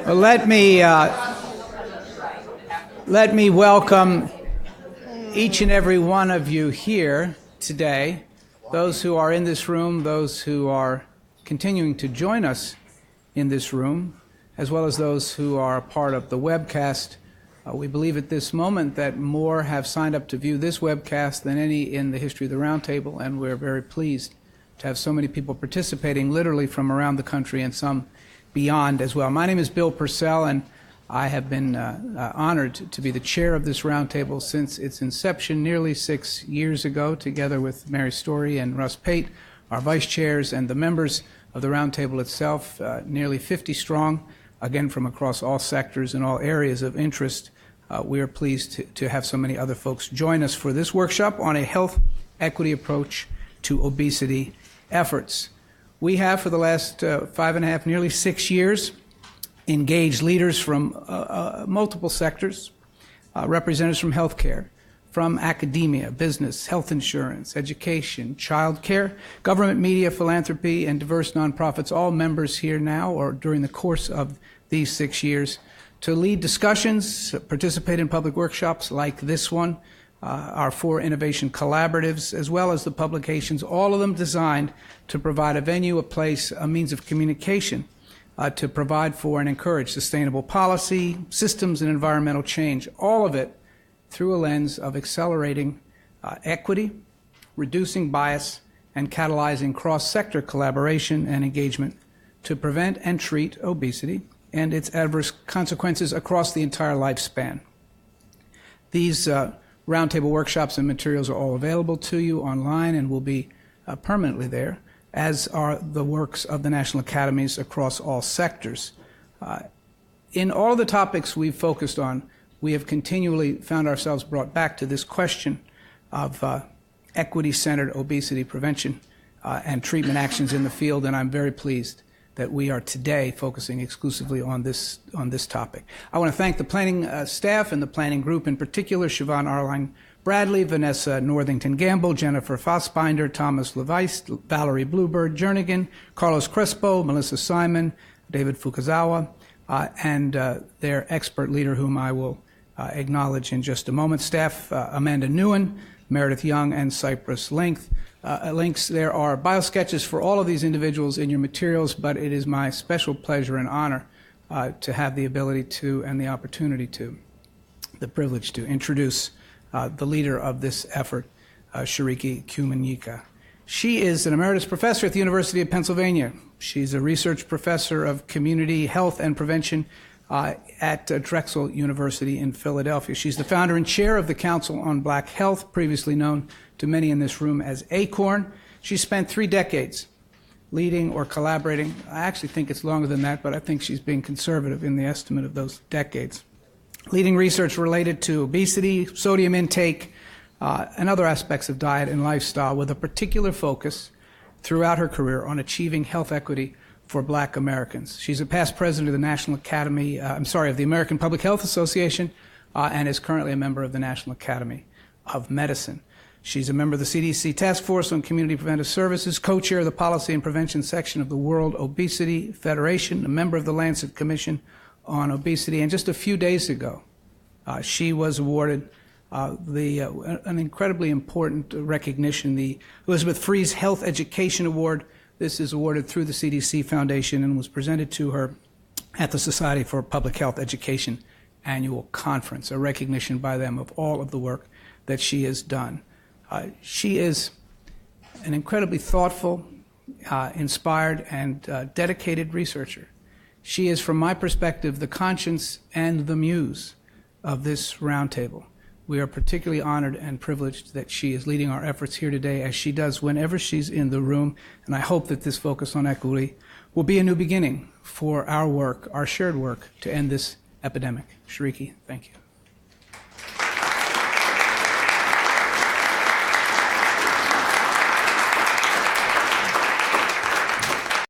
Well, let me welcome each and every one of you here today, those who are in this room, those who are continuing to join us in this room, as well as those who are a part of the webcast. We believe at this moment that more have signed up to view this webcast than any in the history of the Roundtable, and we're very pleased to have so many people participating literally from around the country and some beyond as well. My name is Bill Purcell, and I have been honored to be the chair of this Roundtable since its inception nearly 6 years ago, together with Mary Story and Russ Pate, our vice chairs, and the members of the Roundtable itself, nearly 50 strong, again from across all sectors and all areas of interest. We are pleased to have so many other folks join us for this workshop on a health equity approach to obesity efforts. We have, for the last 5.5, nearly 6 years, engaged leaders from multiple sectors, representatives from healthcare, from academia, business, health insurance, education, child care, government, media, philanthropy, and diverse nonprofits, all members here now or during the course of these 6 years, to lead discussions, participate in public workshops like this one, our 4 innovation collaboratives, as well as the publications, all of them designed to provide a venue, a place, a means of communication, to provide for and encourage sustainable policy, systems, and environmental change, all of it through a lens of accelerating equity, reducing bias, and catalyzing cross-sector collaboration and engagement to prevent and treat obesity and its adverse consequences across the entire lifespan. These Roundtable workshops and materials are all available to you online and will be permanently there, as are the works of the National Academies across all sectors. In all the topics we've focused on, we have continually found ourselves brought back to this question of equity-centered obesity prevention and treatment actions in the field, and I'm very pleased that we are today focusing exclusively on this topic. I want to thank the planning staff and the planning group in particular, Siobhan Arline Bradley, Vanessa Northington Gamble, Jennifer Fassbinder, Thomas Levice, Valerie Bluebird Jernigan, Carlos Crespo, Melissa Simon, David Fukazawa, and their expert leader, whom I will acknowledge in just a moment. Staff Amanda Newen, Meredith Young, and Cypress Links. There are biosketches for all of these individuals in your materials, but it is my special pleasure and honor to have the ability to and the opportunity to, the privilege to introduce the leader of this effort, Shariki Kumanyika. She is an emeritus professor at the University of Pennsylvania. She's a research professor of community health and prevention at Drexel University in Philadelphia. She's the founder and chair of the Council on Black Health, previously known to many in this room as ACORN. She spent 3 decades leading or collaborating. I actually think it's longer than that, but I think she's being conservative in the estimate of those decades. Leading research related to obesity, sodium intake, and other aspects of diet and lifestyle, with a particular focus throughout her career on achieving health equity for Black Americans. She's a past president of the of the American Public Health Association, and is currently a member of the National Academy of Medicine. She's a member of the CDC Task Force on Community Preventive Services, co-chair of the Policy and Prevention section of the World Obesity Federation, a member of the Lancet Commission on Obesity, and just a few days ago, she was awarded an incredibly important recognition, the Elizabeth Fries Health Education Award. This is awarded through the CDC Foundation and was presented to her at the Society for Public Health Education annual conference, a recognition by them of all of the work that she has done. She is an incredibly thoughtful, inspired, and dedicated researcher. She is, from my perspective, the conscience and the muse of this roundtable. We are particularly honored and privileged that she is leading our efforts here today, as she does whenever she's in the room, and I hope that this focus on equity will be a new beginning for our work, our shared work, to end this epidemic. Shariki, thank you.